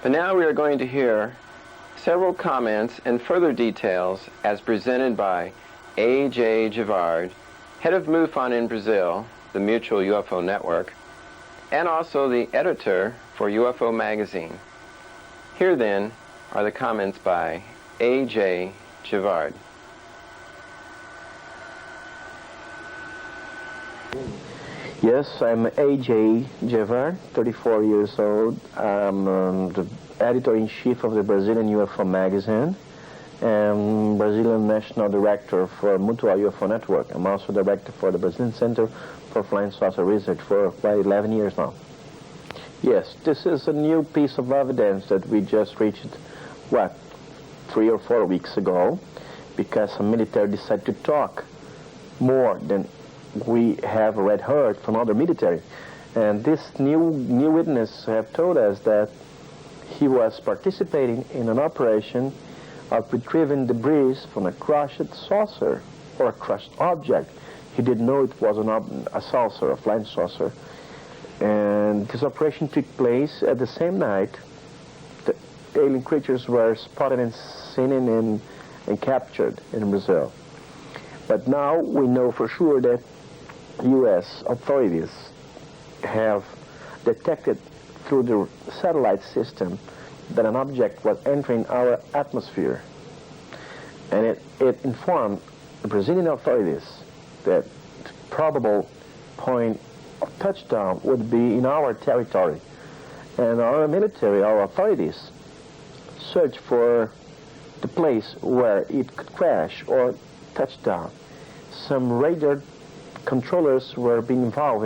But now we are going to hear several comments and further details as presented by A.J. Gevaerd, head of MUFON in Brazil, the Mutual UFO Network, and also the editor for UFO Magazine. Here then are the comments by A.J. Gevaerd. Yes, I'm A.J. Gevaerd, 34 years old. I'm the editor-in-chief of the Brazilian UFO Magazine and Brazilian National Director for Mutual UFO Network. I'm also director for the Brazilian Center for Flying Saucer Research for about 11 years now. Yes, this is a new piece of evidence that we just reached, 3 or 4 weeks ago, because some military decided to talk more than we have already heard from other military. And this new witness have told us that he was participating in an operation of retrieving debris from a crushed saucer or a crushed object. He didn't know it was a saucer, a flying saucer. And this operation took place at the same night the alien creatures were spotted and seen and captured in Brazil. But now we know for sure that U.S. authorities have detected through the satellite system that an object was entering our atmosphere. And it informed the Brazilian authorities that the probable point of touchdown would be in our territory. And our military, our authorities, searched for the place where it could crash or touch down. Some radar controllers were being involved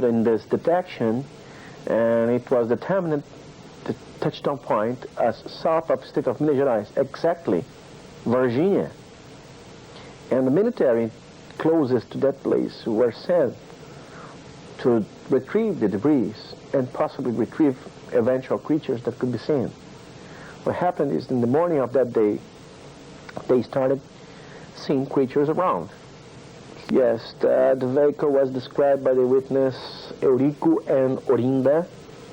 in this detection, and it was determined the touchdown point as south of the state of Minas Gerais, exactly Varginha. And the military closest to that place were sent to retrieve the debris and possibly retrieve eventual creatures that could be seen. What happened is in the morning of that day, they started seeing creatures around. Yes, the vehicle was described by the witness Eurico and Orinda,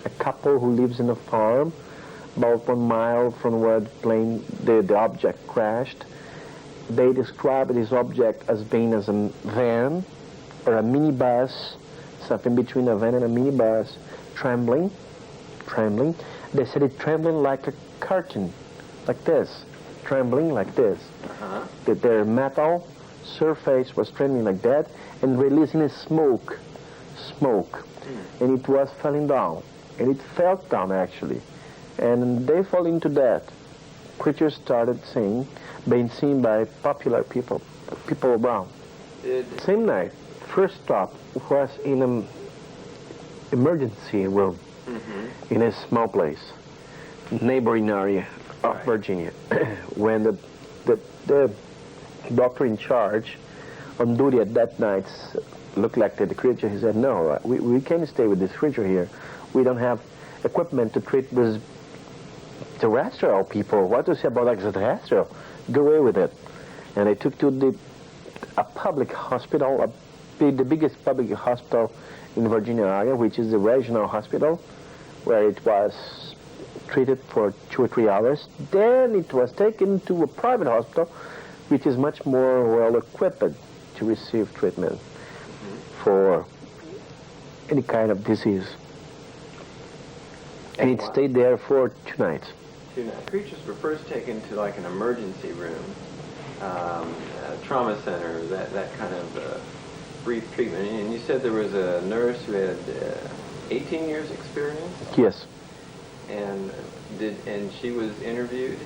a couple who lives in a farm about 1 mile from where the object crashed. They described this object as being as a van or a minibus, something between a van and a minibus, trembling. They said it trembling like a curtain, like this, trembling like this. That their metal surface was trembling like that and releasing a smoke, and it was falling down, and it fell down actually, and they fall into that. Creatures started being seen by popular people around. Same night, first stop was in an emergency room in a small place, neighboring area of Virginia, when the doctor in charge on duty at that night looked like at the creature. He said, no, we can't stay with this creature here. We don't have equipment to treat this terrestrial people. What do you say about extraterrestrial? Go away with it. And they took to a public hospital, the biggest public hospital in Virginia area, which is the regional hospital, where it was treated for 2 or 3 hours. Then it was taken to a private hospital, which is much more well-equipped to receive treatment for any kind of disease. And it stayed there for 2 nights. 2 nights. Creatures were first taken to like an emergency room, a trauma center, that kind of brief treatment. And you said there was a nurse who had 18 years experience? Yes. And she was interviewed?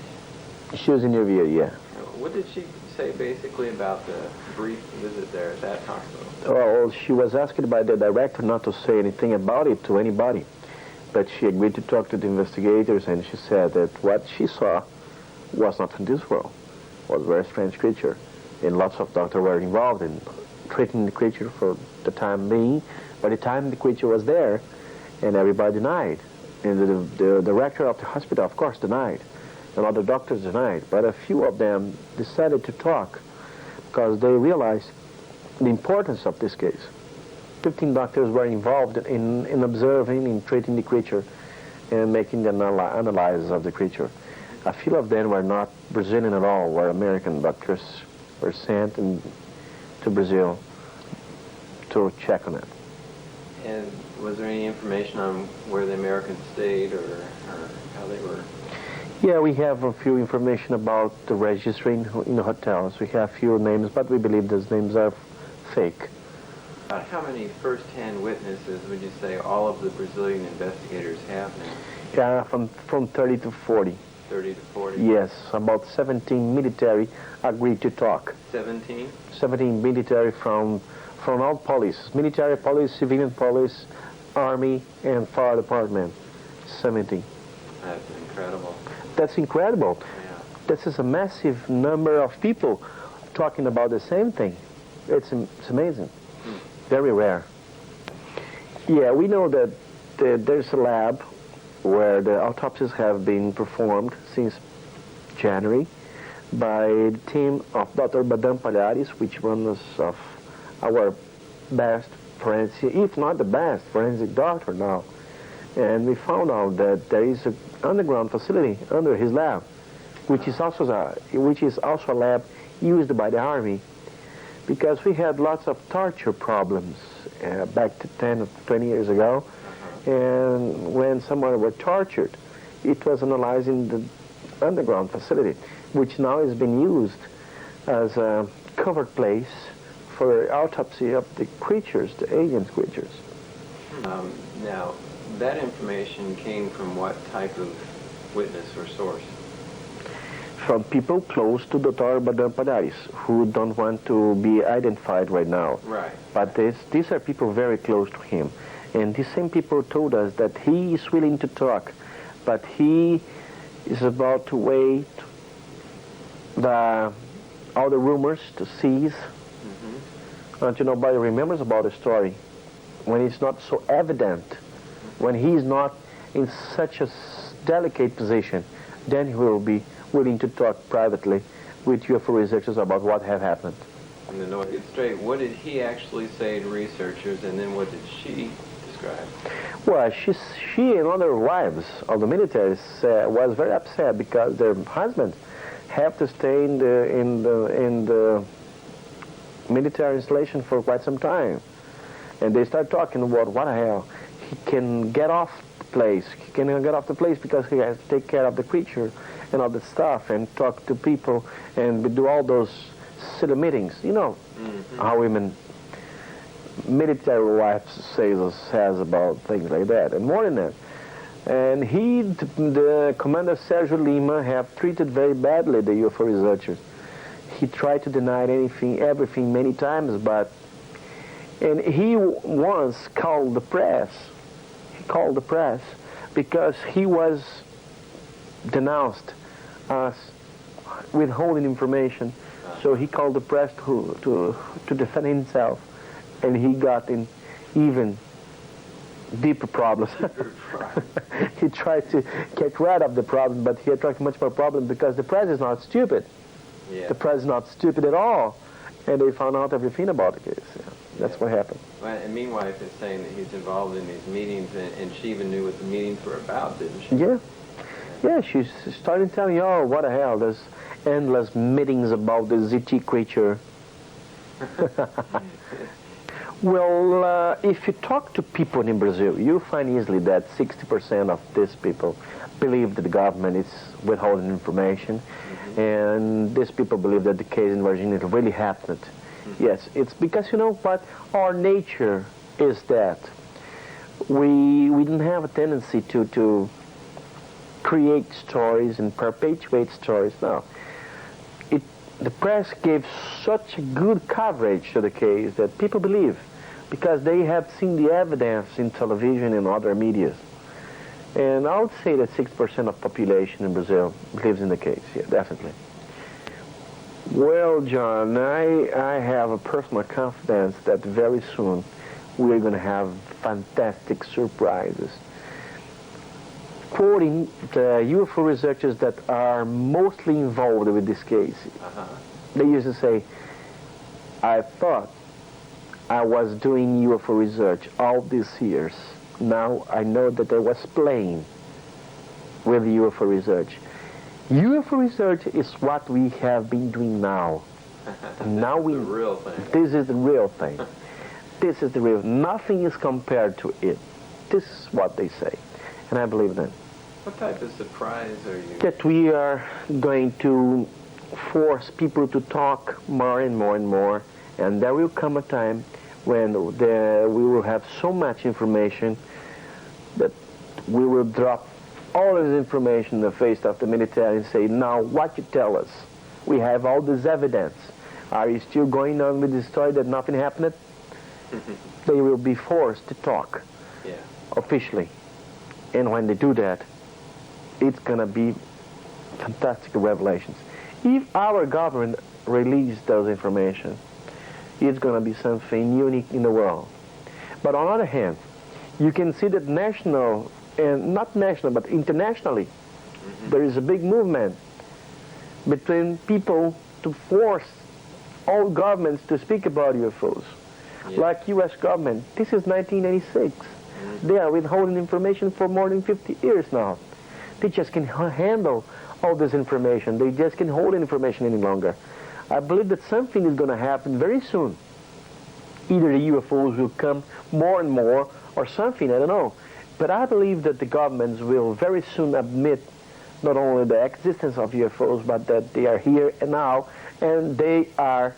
She was interviewed, yeah. What did she say basically about the brief visit there at that hospital? Well, she was asked by the director not to say anything about it to anybody. But she agreed to talk to the investigators, and she said that what she saw was not from this world. It was a very strange creature. And lots of doctors were involved in treating the creature for the time being. By the time the creature was there, and everybody denied. And the director of the hospital, of course, denied. And other doctors denied. But a few of them decided to talk because they realized the importance of this case. 15 doctors were involved in observing, in treating the creature. and making the analysis of the creature. A few of them were not Brazilian at all, were American doctors, were sent to Brazil to check on it. And was there any information on where the Americans stayed or how they were? Yeah, we have a few information about the registering in the hotels. We have few names, but we believe those names are fake. How many first-hand witnesses would you say all of the Brazilian investigators have now? Yeah, from 30 to 40. 30 to 40? Yes, about 17 military agreed to talk. 17? 17 military from all police. Military police, civilian police, army, and fire department. 17. That's incredible. That's incredible. Yeah. This is a massive number of people talking about the same thing. It's amazing. Very rare. Yeah, we know that there's a lab where the autopsies have been performed since January by the team of Dr. Badam Palhares, which one of our best forensic, if not the best, forensic doctor now. And we found out that there is an underground facility under his lab, which is also a lab used by the Army, because we had lots of torture problems back to 10 or 20 years ago. And when someone were tortured, it was analyzed in the underground facility, which now is being used as a covered place for autopsy of the creatures, the alien creatures. Now, that information came from what type of witness or source? From people close to Dr. Badam Palhares, who don't want to be identified right now. Right. But these are people very close to him. And these same people told us that he is willing to talk, but he is about to wait all the rumors to cease until nobody remembers about the story. When it's not so evident, when he is not in such a delicate position, then he will be willing to talk privately with UFO researchers about what have happened. And then to get straight, what did he actually say to researchers, and then what did she describe? Well, she and other wives of the military was very upset because their husbands have to stay in the military installation for quite some time. And they start talking about what the hell. He can get off the place. He can get off the place because he has to take care of the creature and all the stuff and talk to people and do all those silly meetings. You know how women, military wives says about things like that, and more than that. And the Commander Sergio Lima have treated very badly the UFO researchers. He tried to deny everything many times, and he once called the press. He called the press because he was denounced as withholding information. So he called the press to defend himself, and he got in even deeper problems. He tried to get rid of the problem, but he attracted much more problem because the press is not stupid. Yeah. The press is not stupid at all, and they found out everything about the case. Yeah. That's what happened. Well, and meanwhile, is saying that he's involved in these meetings, and she even knew what the meetings were about, didn't she? Yeah. Yeah, she started telling you, oh, what the hell, there's endless meetings about the ZT creature. Well, if you talk to people in Brazil, you find easily that 60% of these people believe that the government is withholding information, and these people believe that the case in Varginha really happened. Yes, it's because, you know what, our nature is that we don't have a tendency to create stories and perpetuate stories. No. The press gave such a good coverage to the case that people believe because they have seen the evidence in television and other media. And I would say that 6% of population in Brazil believes in the case. Yeah, definitely. Well, John, I have a personal confidence that very soon we're going to have fantastic surprises. Quoting the UFO researchers that are mostly involved with this case, they used to say, I thought I was doing UFO research all these years. Now I know that I was playing with UFO research. UFO research is what we have been doing now. Now the real thing. This is the real thing. This is the real. Nothing is compared to it. This is what they say, and I believe them. What type of surprise are you? That we are going to force people to talk more and more and more, and there will come a time when we will have so much information that we will drop all this information in the face of the military and say, now what you tell us? We have all this evidence. Are you still going on with the story that nothing happened? They will be forced to talk officially. And when they do that, it's going to be fantastic revelations. If our government releases those information, it's going to be something unique in the world. But on the other hand, you can see that national, and not national, but internationally, there is a big movement between people to force all governments to speak about UFOs. Like U.S. government, this is 1986. They are withholding information for more than 50 years now. They just can't handle all this information. They just can't hold information any longer. I believe that something is going to happen very soon. Either the UFOs will come more and more, or something, I don't know. But I believe that the governments will very soon admit not only the existence of UFOs, but that they are here and now, and they are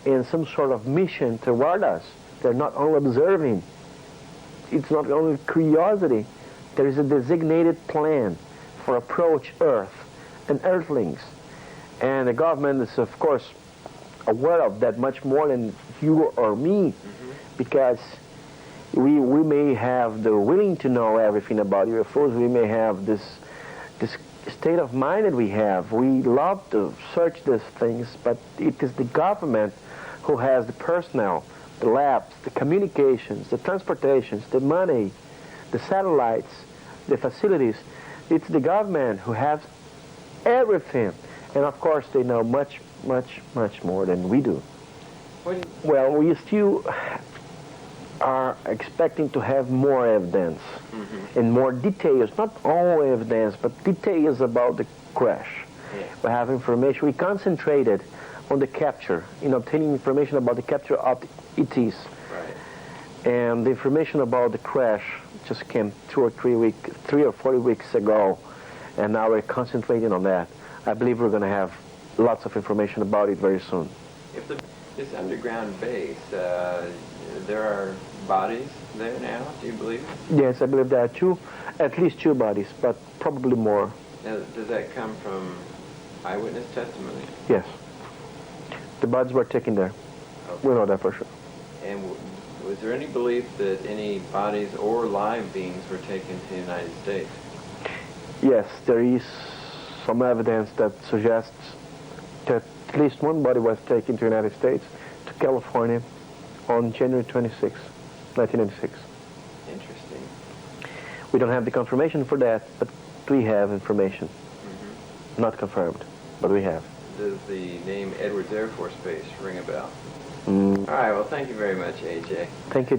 in some sort of mission toward us. They're not only observing. It's not only curiosity. There is a designated plan for approach Earth and Earthlings. And the government is, of course, aware of that much more than you or me, because we may have the willing to know everything about UFOs. We may have this state of mind that we have. We love to search these things, but it is the government who has the personnel, the labs, the communications, the transportations, the money, the satellites, the facilities. It's the government who has everything. And of course they know much, much, much more than we do. Well, we still are expecting to have more evidence and more details, not all evidence, but details about the crash. We have information. We concentrated on the capture, in obtaining information about the capture of the ETs. And the information about the crash just came 3 or 4 weeks ago, and now we're concentrating on that. I believe we're going to have lots of information about it very soon. If this underground base, there are bodies there now, do you believe it? Yes, I believe there are at least two bodies, but probably more. Now, does that come from eyewitness testimony? Yes. The bodies were taken there. Okay. We know that for sure. And was there any belief that any bodies or live beings were taken to the United States? Yes, there is some evidence that suggests that at least one body was taken to the United States, to California, on January 26, 1996. Interesting. We don't have the confirmation for that, but we have information. Not confirmed, but we have. Does the name Edwards Air Force Base ring a bell? All right, well, thank you very much, AJ. Thank you.